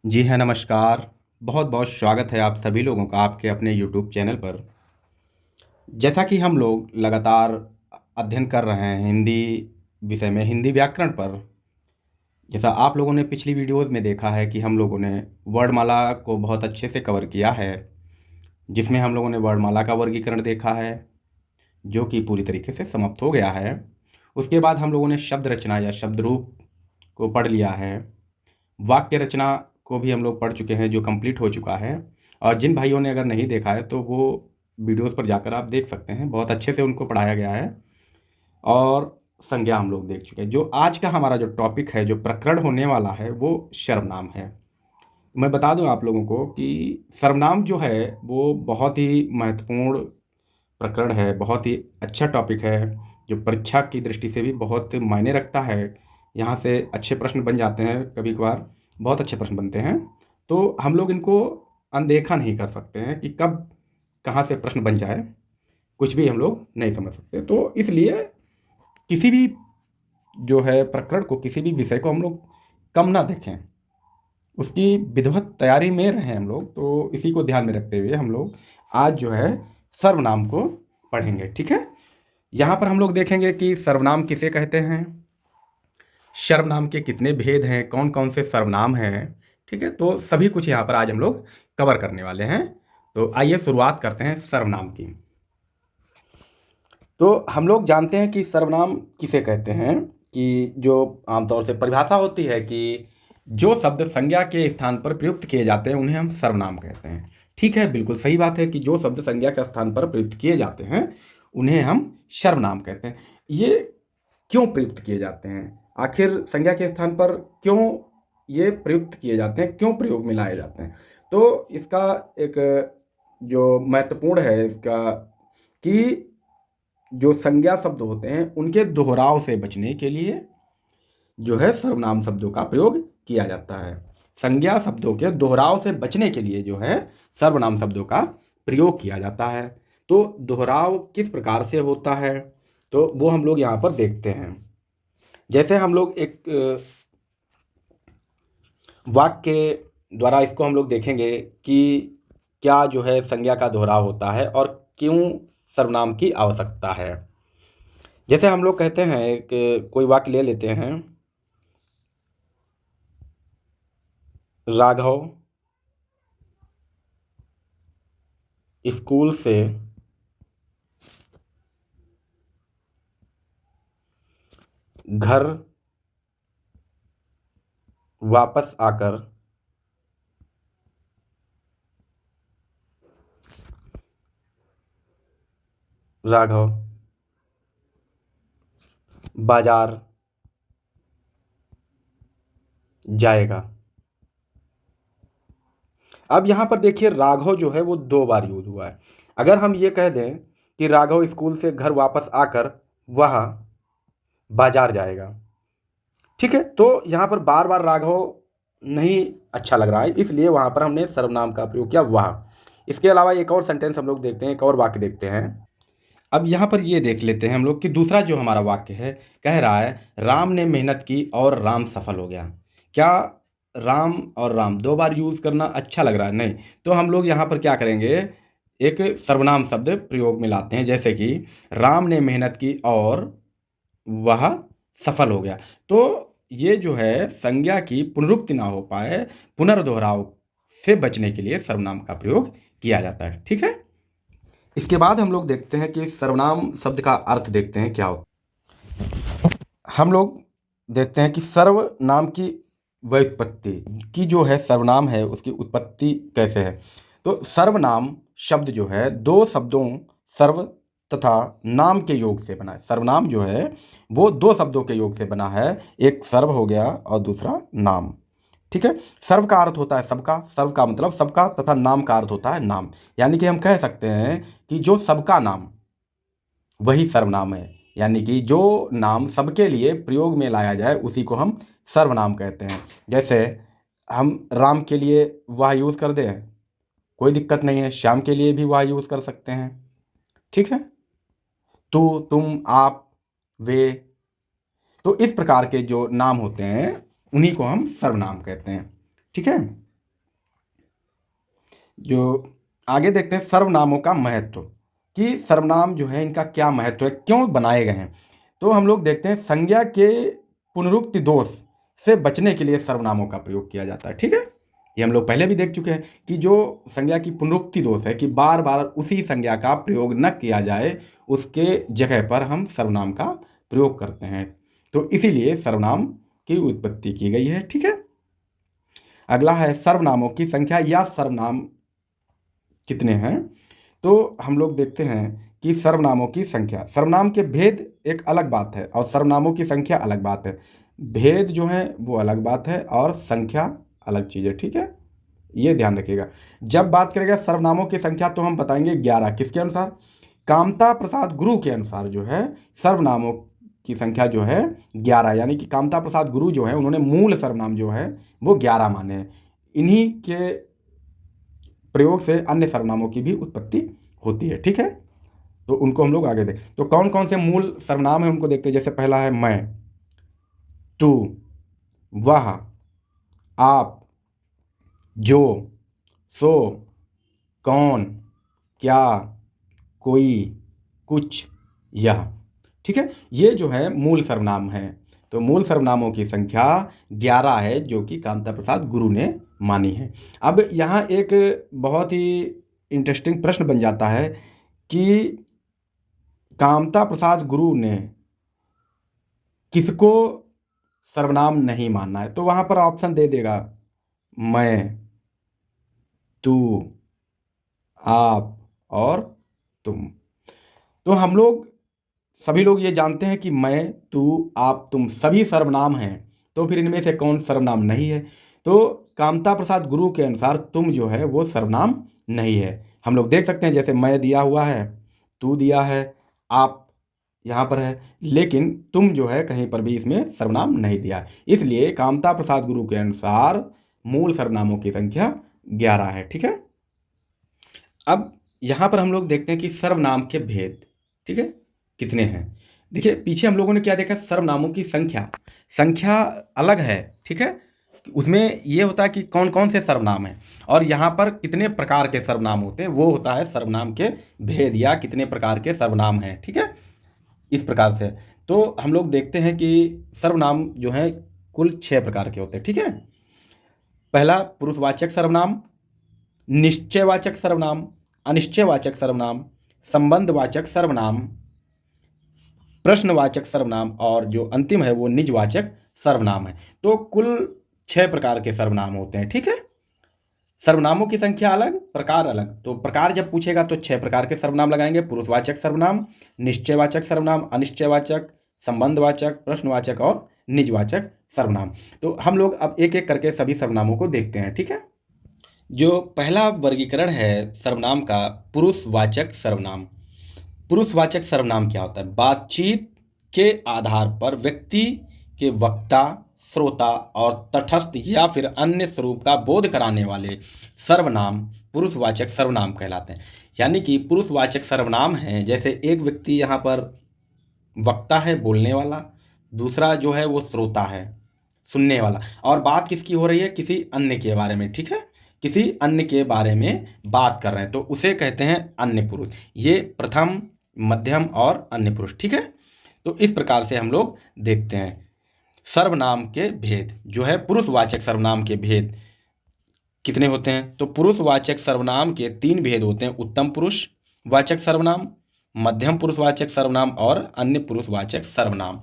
जी हाँ, नमस्कार। बहुत बहुत स्वागत है आप सभी लोगों का आपके अपने यूट्यूब चैनल पर। जैसा कि हम लोग लगातार अध्ययन कर रहे हैं हिंदी विषय में, हिंदी व्याकरण पर। जैसा आप लोगों ने पिछली वीडियोज़ में देखा है कि हम लोगों ने वर्णमाला को बहुत अच्छे से कवर किया है, जिसमें हम लोगों ने वर्णमाला का वर्गीकरण देखा है, जो कि पूरी तरीके से समाप्त हो गया है। उसके बाद हम लोगों ने शब्द रचना या शब्द रूप को पढ़ लिया है। वाक्य रचना को भी हम लोग पढ़ चुके हैं, जो कंप्लीट हो चुका है। और जिन भाइयों ने अगर नहीं देखा है तो वो वीडियोज़ पर जाकर आप देख सकते हैं, बहुत अच्छे से उनको पढ़ाया गया है। और संज्ञा हम लोग देख चुके हैं। जो आज का हमारा जो टॉपिक है, जो प्रकरण होने वाला है, वो सर्वनाम है। मैं बता दूं आप लोगों को कि सर्वनाम जो है वो बहुत ही महत्वपूर्ण प्रकरण है, बहुत ही अच्छा टॉपिक है, जो परीक्षा की दृष्टि से भी बहुत मायने रखता है। यहाँ से अच्छे प्रश्न बन जाते हैं, कभी कभार बहुत अच्छे प्रश्न बनते हैं। तो हम लोग इनको अनदेखा नहीं कर सकते हैं कि कब कहाँ से प्रश्न बन जाए, कुछ भी हम लोग नहीं समझ सकते। तो इसलिए किसी भी जो है प्रकरण को, किसी भी विषय को हम लोग कम ना देखें, उसकी विधिवत तैयारी में रहें हम लोग। तो इसी को ध्यान में रखते हुए हम लोग आज जो है सर्वनाम को पढ़ेंगे, ठीक है। यहाँ पर हम लोग देखेंगे कि सर्वनाम किसे कहते हैं, सर्वनाम के कितने भेद हैं, कौन कौन से सर्वनाम हैं, ठीक है। तो सभी कुछ यहाँ पर आज हम लोग कवर करने वाले हैं। तो आइए शुरुआत करते हैं सर्वनाम की। तो हम लोग जानते हैं कि सर्वनाम किसे कहते हैं, कि जो आमतौर से परिभाषा होती है कि जो शब्द संज्ञा के स्थान पर प्रयुक्त किए जाते हैं उन्हें हम सर्वनाम कहते हैं। ठीक है, बिल्कुल सही बात है कि जो शब्द संज्ञा के स्थान पर प्रयुक्त किए जाते हैं उन्हें हम सर्वनाम कहते हैं। ये क्यों प्रयुक्त किए जाते हैं, आखिर संज्ञा के स्थान पर क्यों ये प्रयुक्त किए जाते हैं, क्यों प्रयोग में लाए जाते हैं? तो इसका एक जो महत्वपूर्ण है इसका, कि जो संज्ञा शब्द होते हैं उनके दोहराव से बचने के लिए जो है सर्वनाम शब्दों का प्रयोग किया जाता है। संज्ञा शब्दों के दोहराव से बचने के लिए जो है सर्वनाम शब्दों का प्रयोग किया जाता है। तो दोहराव किस प्रकार से होता है, तो वो हम लोग यहाँ पर देखते हैं। जैसे हम लोग एक वाक्य द्वारा इसको हम लोग देखेंगे कि क्या जो है संज्ञा का दोहराव होता है और क्यों सर्वनाम की आवश्यकता है। जैसे हम लोग कहते हैं कि कोई वाक्य ले लेते हैं, राघव स्कूल से घर वापस आकर राघव बाजार जाएगा। अब यहाँ पर देखिए राघव जो है वो दो बार यूज हुआ है। अगर हम ये कह दें कि राघव स्कूल से घर वापस आकर वह बाजार जाएगा, ठीक है, तो यहाँ पर बार बार राघव नहीं अच्छा लग रहा है, इसलिए वहाँ पर हमने सर्वनाम का प्रयोग किया वह। इसके अलावा एक और सेंटेंस हम लोग देखते हैं, एक और वाक्य देखते हैं। अब यहाँ पर ये देख लेते हैं हम लोग कि दूसरा जो हमारा वाक्य है, कह रहा है राम ने मेहनत की और राम सफल हो गया। क्या राम और राम दो बार यूज़ करना अच्छा लग रहा है? नहीं। तो हम लोग यहाँ पर क्या करेंगे, एक सर्वनाम शब्द प्रयोग में लाते हैं, जैसे कि राम ने मेहनत की और वह सफल हो गया। तो ये जो है संज्ञा की पुनरुक्ति ना हो पाए, पुनर्दोहराव से बचने के लिए सर्वनाम का प्रयोग किया जाता है, ठीक है। इसके बाद हम लोग देखते हैं कि सर्वनाम शब्द का अर्थ देखते हैं क्या होता है। हम लोग देखते हैं कि सर्वनाम की व्युत्पत्ति की जो है, सर्वनाम है उसकी उत्पत्ति कैसे है। तो सर्वनाम शब्द जो है दो शब्दों सर्व तथा नाम के योग से बना है। सर्वनाम जो है वो दो शब्दों के योग से बना है, एक सर्व हो गया और दूसरा नाम, ठीक है। सर्व का अर्थ होता है सबका, सर्व का मतलब सबका, तथा नाम का अर्थ होता है नाम। यानी कि हम कह सकते हैं कि जो सबका नाम वही सर्वनाम है। यानी कि जो नाम सबके लिए प्रयोग में लाया जाए उसी को हम सर्वनाम कहते हैं। जैसे हम राम के लिए वह यूज़ कर दें, कोई दिक्कत नहीं है, श्याम के लिए भी वह यूज़ कर सकते हैं, ठीक है। तू, तुम, आप, वे, तो इस प्रकार के जो नाम होते हैं उन्हीं को हम सर्वनाम कहते हैं, ठीक है। जो आगे देखते हैं सर्वनामों का महत्व, कि सर्वनाम जो है इनका क्या महत्व है, क्यों बनाए गए हैं। तो हम लोग देखते हैं संज्ञा के पुनरुक्ति दोष से बचने के लिए सर्वनामों का प्रयोग किया जाता है। ठीक है, ये हम लोग पहले भी देख चुके हैं कि जो संज्ञा की पुनरुक्ति दोष है, कि बार बार उसी संज्ञा का प्रयोग न किया जाए, उसके जगह पर हम सर्वनाम का प्रयोग करते हैं, तो इसीलिए सर्वनाम की उत्पत्ति की गई है। ठीक है, अगला है सर्वनामों की संख्या या सर्वनाम कितने हैं। तो हम लोग देखते हैं कि सर्वनामों की संख्या, सर्वनाम के भेद एक अलग बात है और सर्वनामों की संख्या अलग बात है। भेद जो है वो अलग बात है और संख्या अलग चीज़ है। ठीक है, ये ध्यान रखिएगा। जब बात करेगा सर्वनामों की संख्या तो हम बताएंगे 11। किसके अनुसार? कामता प्रसाद गुरु के अनुसार जो है सर्वनामों की संख्या जो है 11, यानी कि कामता प्रसाद गुरु जो है उन्होंने मूल सर्वनाम जो है वो 11 माने हैं। इन्हीं के प्रयोग से अन्य सर्वनामों की भी उत्पत्ति होती है। ठीक है, तो उनको हम लोग आगे देखें। तो कौन कौन से मूल सर्वनाम है उनको देखते हैं। जैसे पहला है मैं, तू, वह, आप, जो, सो, कौन, क्या, कोई, कुछ, यह। ठीक है, ये जो है मूल सर्वनाम है। तो मूल सर्वनामों की संख्या 11 है जो कि कामता प्रसाद गुरु ने मानी है। अब यहाँ एक बहुत ही इंटरेस्टिंग प्रश्न बन जाता है कि कामता प्रसाद गुरु ने किसको सर्वनाम नहीं मानना है। तो वहाँ पर ऑप्शन दे देगा मैं, तू, आप और तुम। तो हम लोग सभी लोग ये जानते हैं कि मैं, तू, आप, तुम सभी सर्वनाम हैं, तो फिर इनमें से कौन सर्वनाम नहीं है। तो कामता प्रसाद गुरु के अनुसार तुम जो है वो सर्वनाम नहीं है। हम लोग देख सकते हैं जैसे मैं दिया हुआ है, तू दिया है, आप यहाँ पर है, लेकिन तुम जो है कहीं पर भी इसमें सर्वनाम नहीं दिया है। इसलिए कामता प्रसाद गुरु के अनुसार मूल सर्वनामों की संख्या 11 है। ठीक है, अब यहाँ पर हम लोग देखते हैं कि सर्वनाम के भेद, ठीक है, कितने हैं। देखिए पीछे हम लोगों ने क्या देखा, सर्वनामों की संख्या, संख्या अलग है। ठीक है, उसमें ये होता है कि कौन कौन से सर्वनाम हैं, और यहाँ पर कितने प्रकार के सर्वनाम होते हैं, वो होता है सर्वनाम के भेद या कितने प्रकार के सर्वनाम हैं। ठीक है, इस प्रकार से तो हम लोग देखते हैं कि सर्वनाम जो है कुल 6 प्रकार के होते हैं। ठीक है, पहला पुरुषवाचक सर्वनाम, निश्चयवाचक सर्वनाम, अनिश्चयवाचक सर्वनाम, संबंधवाचक सर्वनाम, प्रश्नवाचक सर्वनाम, और जो अंतिम है वो निजवाचक सर्वनाम है। तो कुल 6 प्रकार के सर्वनाम होते हैं। ठीक है, सर्वनामों की संख्या अलग, प्रकार अलग। तो प्रकार जब पूछेगा तो 6 प्रकार के सर्वनाम लगाएंगे, पुरुषवाचक सर्वनाम, निश्चयवाचक सर्वनाम, अनिश्चयवाचक, संबंधवाचक, प्रश्नवाचक और निजवाचक सर्वनाम। तो हम लोग अब एक एक करके सभी सर्वनामों को देखते हैं। ठीक है, जो पहला वर्गीकरण है सर्वनाम का, पुरुषवाचक सर्वनाम। पुरुषवाचक सर्वनाम क्या होता है? बातचीत के आधार पर व्यक्ति के वक्ता, श्रोता और तटस्थ या फिर अन्य स्वरूप का बोध कराने वाले सर्वनाम पुरुषवाचक सर्वनाम कहलाते हैं। यानी कि पुरुषवाचक सर्वनाम हैं, जैसे एक व्यक्ति यहाँ पर वक्ता है, बोलने वाला, दूसरा जो है वो श्रोता है, सुनने वाला, और बात किसकी हो रही है? किसी अन्य के बारे में। ठीक है, किसी अन्य के बारे में बात कर रहे हैं तो उसे कहते हैं अन्य पुरुष। ये प्रथम, मध्यम और अन्य पुरुष। ठीक है, तो इस प्रकार से हम लोग देखते हैं सर्वनाम के भेद। जो है पुरुषवाचक सर्वनाम के भेद कितने होते हैं? तो पुरुषवाचक सर्वनाम के 3 भेद होते हैं, उत्तम पुरुष वाचक सर्वनाम, मध्यम पुरुषवाचक सर्वनाम और अन्य पुरुषवाचक सर्वनाम।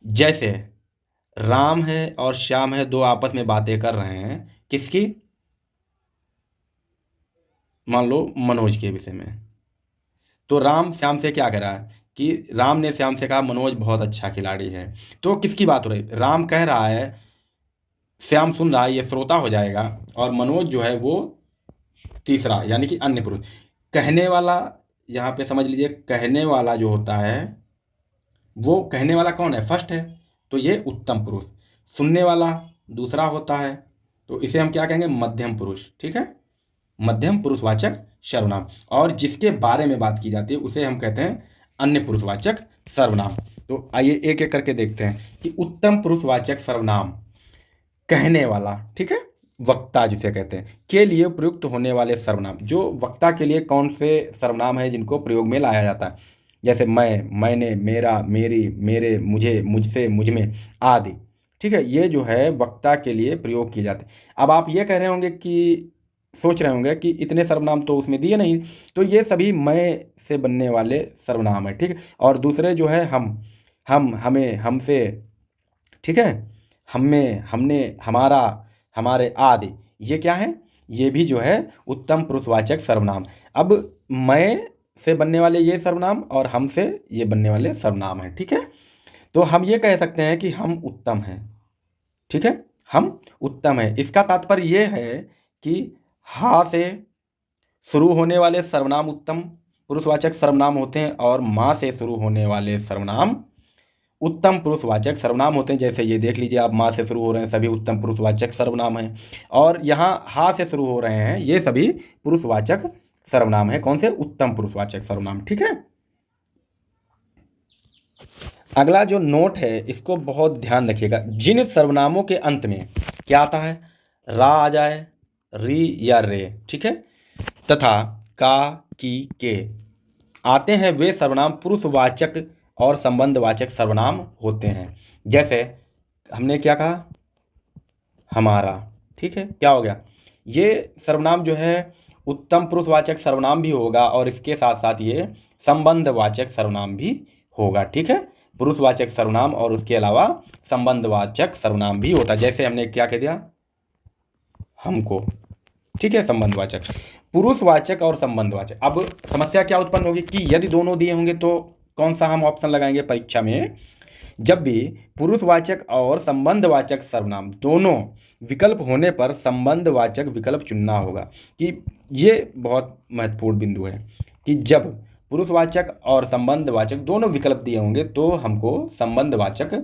जैसे राम है और श्याम है, दो आपस में बातें कर रहे हैं, किसकी? मान लो मनोज के विषय में। तो राम श्याम से क्या कह रहा है कि राम ने श्याम से कहा मनोज बहुत अच्छा खिलाड़ी है। तो किसकी बात हो रही? राम कह रहा है, श्याम सुन रहा है, ये श्रोता हो जाएगा, और मनोज जो है वो तीसरा यानी कि अन्य पुरुष। कहने वाला, यहाँ पे समझ लीजिए, कहने वाला जो होता है वो कहने वाला कौन है? फर्स्ट है, तो ये उत्तम पुरुष। सुनने वाला दूसरा होता है, तो इसे हम क्या कहेंगे? मध्यम पुरुष। ठीक है, मध्यम पुरुषवाचक सर्वनाम। और जिसके बारे में बात की जाती है उसे हम कहते हैं अन्य पुरुषवाचक सर्वनाम। तो आइए एक एक करके देखते हैं कि उत्तम पुरुषवाचक सर्वनाम, कहने वाला। ठीक है, वक्ता जिसे कहते हैं के लिए प्रयुक्त होने वाले सर्वनाम, जो वक्ता के लिए कौन से सर्वनाम है जिनको प्रयोग में लाया जाता है, जैसे मैं, मैंने, मेरा, मेरी, मेरे, मुझे, मुझसे, मुझ में आदि। ठीक है, ये जो है वक्ता के लिए प्रयोग किए जाते हैं। अब आप ये कह रहे होंगे कि सोच रहे होंगे कि इतने सर्वनाम तो उसमें दिए नहीं, तो ये सभी मैं से बनने वाले सर्वनाम है। ठीक है, और दूसरे जो है हम, हमें, हमसे, ठीक है, हमें, हमने, हमारा, हमारे आदि, ये क्या है, ये भी जो है उत्तम पुरुषवाचक सर्वनाम। अब मैं से बनने वाले ये सर्वनाम और हमसे ये बनने वाले सर्वनाम हैं। ठीक है, तो हम ये कह सकते हैं कि हम उत्तम हैं। ठीक है, हम उत्तम हैं, इसका तात्पर्य ये है कि हा से शुरू होने वाले सर्वनाम उत्तम पुरुषवाचक सर्वनाम होते हैं और माँ से शुरू होने वाले सर्वनाम उत्तम पुरुषवाचक सर्वनाम होते हैं। जैसे ये देख लीजिए, आप माँ से शुरू हो रहे हैं, सभी उत्तम पुरुषवाचक सर्वनाम हैं, और यहाँ हा से शुरू हो रहे हैं, ये सभी पुरुषवाचक सर्वनाम है। कौन से? उत्तम पुरुषवाचक सर्वनाम। ठीक है, अगला जो नोट है इसको बहुत ध्यान रखिएगा। जिन सर्वनामों के अंत में क्या आता है, रा आ जाए, री या रे, ठीक है, तथा का, की, के आते हैं, वे सर्वनाम पुरुषवाचक और संबंधवाचक सर्वनाम होते हैं। जैसे हमने क्या कहा, हमारा। ठीक है, क्या हो गया, ये सर्वनाम जो है उत्तम पुरुषवाचक सर्वनाम भी होगा और इसके साथ साथ ये संबंधवाचक सर्वनाम भी होगा। ठीक है, पुरुषवाचक सर्वनाम और उसके अलावा संबंधवाचक सर्वनाम भी होता है। जैसे हमने क्या कह दिया, हमको। ठीक है, संबंधवाचक, पुरुषवाचक और संबंधवाचक। अब समस्या क्या उत्पन्न होगी कि यदि दोनों दिए होंगे तो कौन सा हम ऑप्शन लगाएंगे परीक्षा में? जब भी पुरुषवाचक और संबंधवाचक सर्वनाम दोनों विकल्प होने पर संबंधवाचक विकल्प चुनना होगा। कि ये बहुत महत्वपूर्ण बिंदु है कि जब पुरुषवाचक और संबंधवाचक दोनों विकल्प दिए होंगे तो हमको संबंधवाचक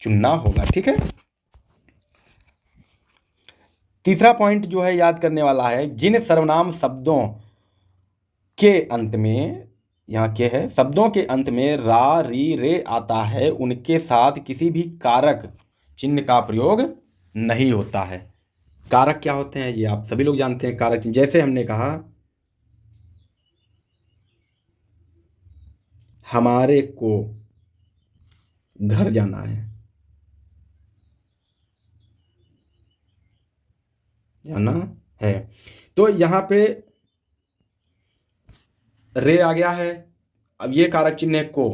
चुनना होगा। ठीक है, तीसरा पॉइंट जो है याद करने वाला है, जिन सर्वनाम शब्दों के अंत में, यहाँ के है, शब्दों के अंत में रा, री, रे आता है, उनके साथ किसी भी कारक चिन्ह का प्रयोग नहीं होता है। कारक क्या होते हैं ये आप सभी लोग जानते हैं, कारक चिन्ह। जैसे हमने कहा, हमारे को घर जाना है, जाना है, तो यहाँ पे रे आ गया है। अब ये कारक चिन्ह है को,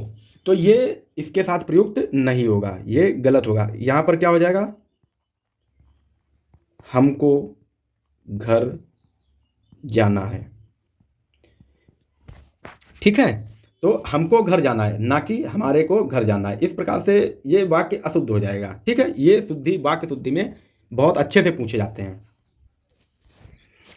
तो ये इसके साथ प्रयुक्त नहीं होगा, ये गलत होगा। यहां पर क्या हो जाएगा, हमको घर जाना है। ठीक है, तो हमको घर जाना है, ना कि हमारे को घर जाना है। इस प्रकार से ये वाक्य अशुद्ध हो जाएगा। ठीक है, ये शुद्धि, वाक्य शुद्धि में बहुत अच्छे से पूछे जाते हैं।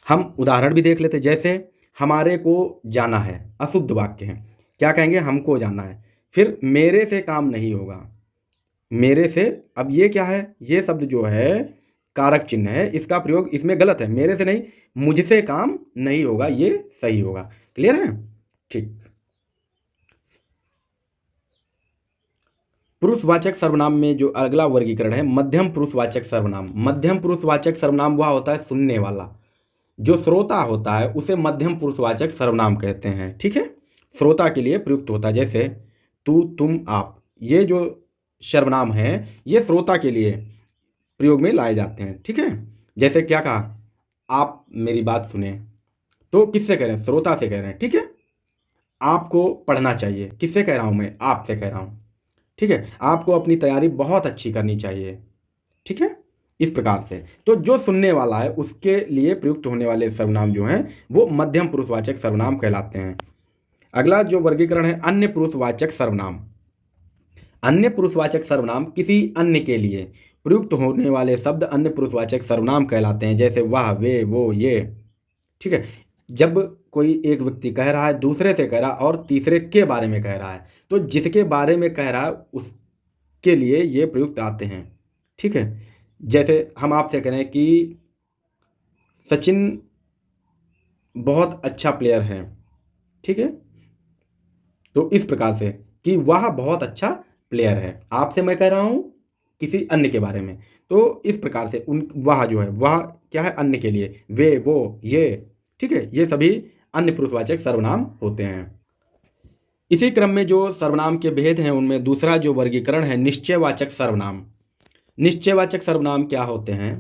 हम उदाहरण भी देख लेते हैं। जैसे हमारे को जाना है, अशुद्ध वाक्य है, क्या कहेंगे, हमको जाना है। फिर मेरे से काम नहीं होगा, मेरे से, अब ये क्या है, ये शब्द जो है कारक चिन्ह है, इसका प्रयोग इसमें गलत है। मेरे से नहीं, मुझसे काम नहीं होगा, ये सही होगा। क्लियर है? ठीक, पुरुषवाचक सर्वनाम में जो अगला वर्गीकरण है, मध्यम पुरुषवाचक सर्वनाम। मध्यम पुरुषवाचक सर्वनाम वह होता है सुनने वाला, जो श्रोता होता है उसे मध्यम पुरुषवाचक सर्वनाम कहते हैं। ठीक है, श्रोता के लिए प्रयुक्त होता है। जैसे तू, तुम, आप, ये जो सर्वनाम है ये श्रोता के लिए प्रयोग में लाए जाते हैं। ठीक है, जैसे क्या कहा, आप मेरी बात सुने, तो किससे कह रहे हैं, श्रोता से कह रहे हैं। ठीक है, आपको पढ़ना चाहिए, किससे कह रहा हूं मैं, आपसे कह रहा हूं। ठीक है, आपको अपनी तैयारी बहुत अच्छी करनी चाहिए। ठीक है, इस प्रकार से तो जो सुनने वाला है उसके लिए प्रयुक्त होने वाले सर्वनाम जो हैं वो मध्यम पुरुषवाचक सर्वनाम कहलाते हैं। अगला जो वर्गीकरण है, अन्य पुरुषवाचक सर्वनाम। अन्य पुरुषवाचक सर्वनाम किसी अन्य के लिए प्रयुक्त होने वाले शब्द अन्य पुरुषवाचक सर्वनाम कहलाते हैं। जैसे वह, वे, वो, ये। ठीक है, जब कोई एक व्यक्ति कह रहा है, दूसरे से कह रहा है और तीसरे के बारे में कह रहा है, तो जिसके बारे में कह रहा है उसके लिए ये प्रयुक्त आते हैं। ठीक है, जैसे हम आपसे कहें कि सचिन बहुत अच्छा प्लेयर है। ठीक है, तो इस प्रकार से कि वह बहुत अच्छा प्लेयर है, आपसे मैं कह रहा हूं किसी अन्य के बारे में। तो इस प्रकार से उन वह जो है वह क्या है, अन्य के लिए, वे, वो, ये, ठीक है, ये सभी अन्य पुरुषवाचक सर्वनाम होते हैं। इसी क्रम में जो सर्वनाम के भेद हैं उनमें दूसरा जो वर्गीकरण है निश्चयवाचक सर्वनाम। निश्चयवाचक सर्वनाम क्या होते हैं?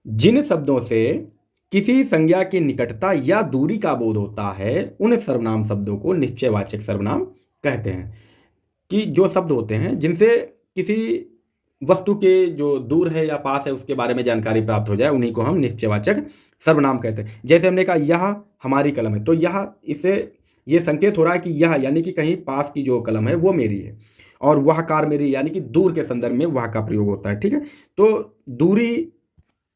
जिन शब्दों से किसी संज्ञा की निकटता या दूरी का बोध होता है उन सर्वनाम शब्दों को निश्चयवाचक सर्वनाम कहते हैं। कि जो शब्द होते हैं जिनसे किसी वस्तु के जो दूर है या पास है उसके बारे में जानकारी प्राप्त हो जाए, उन्हीं को हम निश्चयवाचक सर्वनाम कहते हैं। जैसे हमने कहा यह हमारी कलम है, तो यह, इससे ये संकेत हो रहा है कि यह यानी कि कहीं पास की जो कलम है वो मेरी है, और वह कार मेरी यानी कि दूर के संदर्भ में वह का प्रयोग होता है। ठीक है, तो दूरी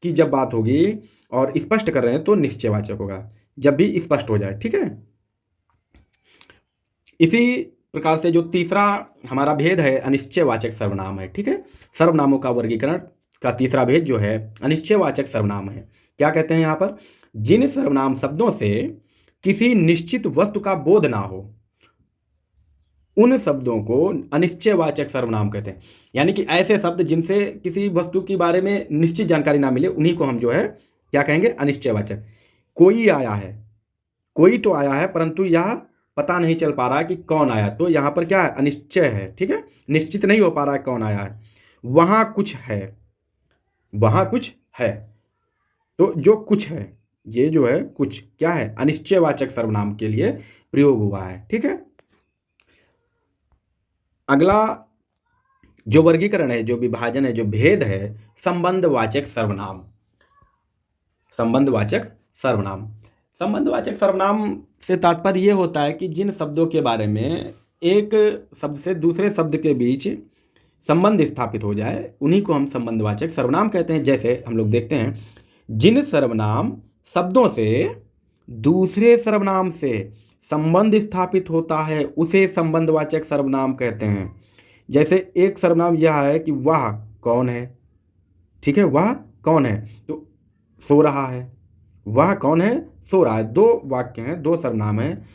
की जब बात होगी और स्पष्ट कर रहे हैं तो निश्चयवाचक होगा, जब भी स्पष्ट हो जाए। ठीक है, इसी प्रकार से जो तीसरा हमारा भेद है अनिश्चयवाचक सर्वनाम है। ठीक है, सर्वनामों का वर्गीकरण का तीसरा भेद जो है अनिश्चयवाचक सर्वनाम है। क्या कहते हैं यहाँ पर? जिन सर्वनाम शब्दों से किसी निश्चित वस्तु का बोध ना हो उन शब्दों को अनिश्चयवाचक सर्वनाम कहते हैं। यानी कि ऐसे शब्द जिनसे किसी वस्तु के बारे में निश्चित जानकारी ना मिले उन्हीं को हम जो है क्या कहेंगे, अनिश्चयवाचक। कोई आया है, कोई तो आया है परंतु यह पता नहीं चल पा रहा है कि कौन आया, तो यहाँ पर क्या है, अनिश्चय है। ठीक है, निश्चित नहीं हो पा रहा है कौन आया है। वहाँ कुछ है, वहाँ कुछ है, तो जो कुछ है ये जो है कुछ क्या है, अनिश्चयवाचक सर्वनाम के लिए प्रयोग हुआ है। ठीक है, अगला जो वर्गीकरण है, जो विभाजन है, जो भेद है संबंधवाचक सर्वनाम। संबंधवाचक सर्वनाम, संबंधवाचक सर्वनाम से तात्पर्य ये होता है कि जिन शब्दों के बारे में एक शब्द से दूसरे शब्द के बीच संबंध स्थापित हो जाए उन्हीं को हम संबंधवाचक सर्वनाम कहते हैं। जैसे हम लोग देखते हैं, जिन सर्वनाम शब्दों से दूसरे सर्वनाम से संबंध स्थापित होता है उसे संबंधवाचक सर्वनाम कहते हैं। जैसे एक सर्वनाम यह है कि वह कौन है। ठीक है, वह कौन है, तो सो रहा है, वह कौन है, सो रहा है। दो वाक्य हैं, दो सर्वनाम हैं।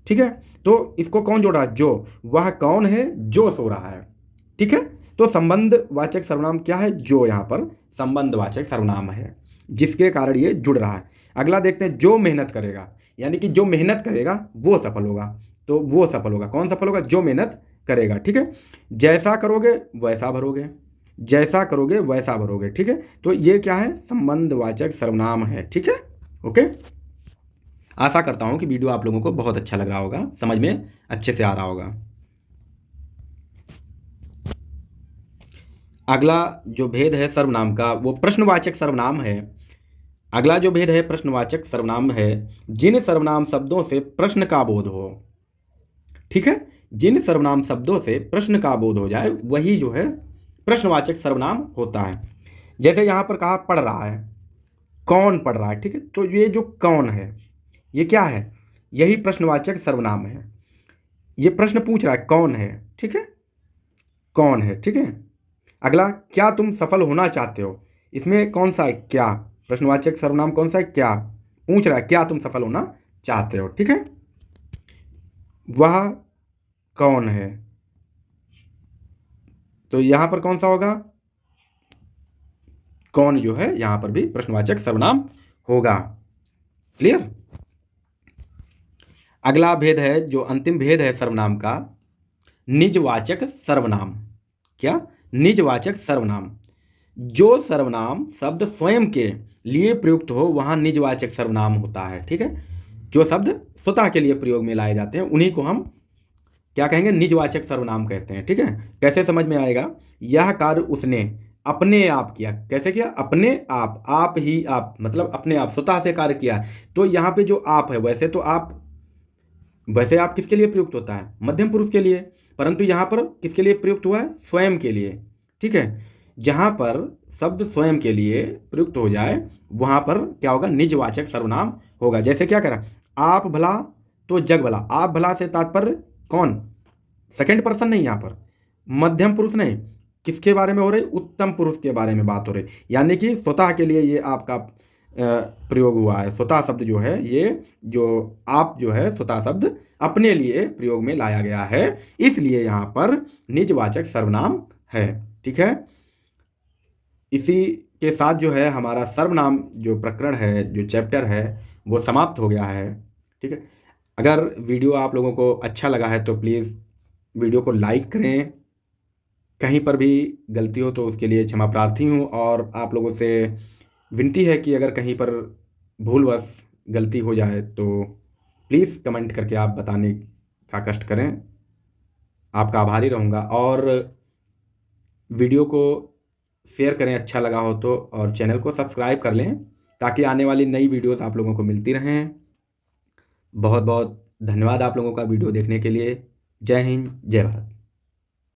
ठीक है, तो इसको कौन जोड़ रहा है, जो, वह कौन है जो सो रहा है। ठीक है, तो संबंधवाचक सर्वनाम क्या है, जो यहाँ पर संबंधवाचक सर्वनाम है जिसके कारण ये जुड़ रहा है। अगला देखते हैं, जो मेहनत करेगा, यानी कि जो मेहनत करेगा वो सफल होगा, तो वो सफल होगा, कौन सफल होगा, जो मेहनत करेगा। ठीक है, जैसा करोगे वैसा भरोगे, जैसा करोगे वैसा भरोगे। ठीक है, तो ये क्या है, संबंधवाचक सर्वनाम है। ठीक है, ओके। आशा करता हूँ कि वीडियो आप लोगों को बहुत अच्छा लग रहा होगा, समझ में अच्छे से आ रहा होगा। अगला जो भेद है सर्वनाम का वो प्रश्नवाचक सर्वनाम है। अगला जो भेद है प्रश्नवाचक सर्वनाम है, जिन सर्वनाम शब्दों से प्रश्न का बोध हो। ठीक है, जिन सर्वनाम शब्दों से प्रश्न का बोध हो जाए वही जो है प्रश्नवाचक सर्वनाम होता है। जैसे यहाँ पर कहा पढ़ रहा है, कौन पढ़ रहा है। ठीक है, तो ये जो कौन है ये क्या है, यही प्रश्नवाचक सर्वनाम है। ये प्रश्न पूछ रहा है कौन है। ठीक है, कौन है। ठीक है, अगला क्या तुम सफल होना चाहते हो, इसमें कौन सा है, क्या, प्रश्नवाचक सर्वनाम कौन सा है, क्या, पूछ रहा है क्या तुम सफल होना चाहते हो। ठीक है, वह कौन है, तो यहां पर कौन सा होगा, कौन जो है यहां पर भी प्रश्नवाचक सर्वनाम होगा। क्लियर। अगला भेद है जो अंतिम भेद है सर्वनाम का, निजवाचक सर्वनाम। क्या, निजवाचक सर्वनाम। जो सर्वनाम शब्द स्वयं के लिए प्रयुक्त हो वहां निजवाचक सर्वनाम होता है। ठीक है, जो शब्द स्वतः के लिए प्रयोग में लाए जाते हैं उन्हीं को हम क्या कहेंगे, निजवाचक सर्वनाम कहते हैं। ठीक है, कैसे समझ में आएगा, यह कार्य उसने अपने आप किया। कैसे किया, अपने आप, आप ही आप, मतलब अपने आप स्वतः से कार्य किया। तो यहाँ पे जो आप है, वैसे तो आप, वैसे आप किसके लिए प्रयुक्त होता है, मध्यम पुरुष के लिए, परंतु यहाँ पर किसके लिए प्रयुक्त हुआ है, स्वयं के लिए। ठीक है, जहाँ पर शब्द स्वयं के लिए प्रयुक्त हो जाए वहाँ पर क्या होगा, निजवाचक सर्वनाम होगा। जैसे क्या करा, आप भला तो जग भला। आप भला से तात्पर्य कौन, सेकंड पर्सन नहीं, यहाँ पर मध्यम पुरुष नहीं, किसके बारे में हो रही, उत्तम पुरुष के बारे में बात हो रही। यानी कि स्वतः के लिए ये आपका प्रयोग हुआ है। स्वतः शब्द जो है, ये जो आप जो है स्वतः शब्द अपने लिए प्रयोग में लाया गया है, इसलिए यहाँ पर निजवाचक सर्वनाम है। ठीक है, इसी के साथ जो है हमारा सर्वनाम जो प्रकरण है, जो चैप्टर है, वो समाप्त हो गया है। ठीक है? अगर वीडियो आप लोगों को अच्छा लगा है तो प्लीज़ वीडियो को लाइक करें। कहीं पर भी गलती हो तो उसके लिए क्षमा प्रार्थी हूँ, और आप लोगों से विनती है कि अगर कहीं पर भूलवश गलती हो जाए तो प्लीज़ कमेंट करके आप बताने का कष्ट करें। आपका आभारी रहूँगा, और वीडियो को शेयर करें अच्छा लगा हो तो, और चैनल को सब्सक्राइब कर लें ताकि आने वाली नई वीडियोस आप लोगों को मिलती रहें। बहुत बहुत धन्यवाद आप लोगों का वीडियो देखने के लिए। जय हिंद, जय भारत।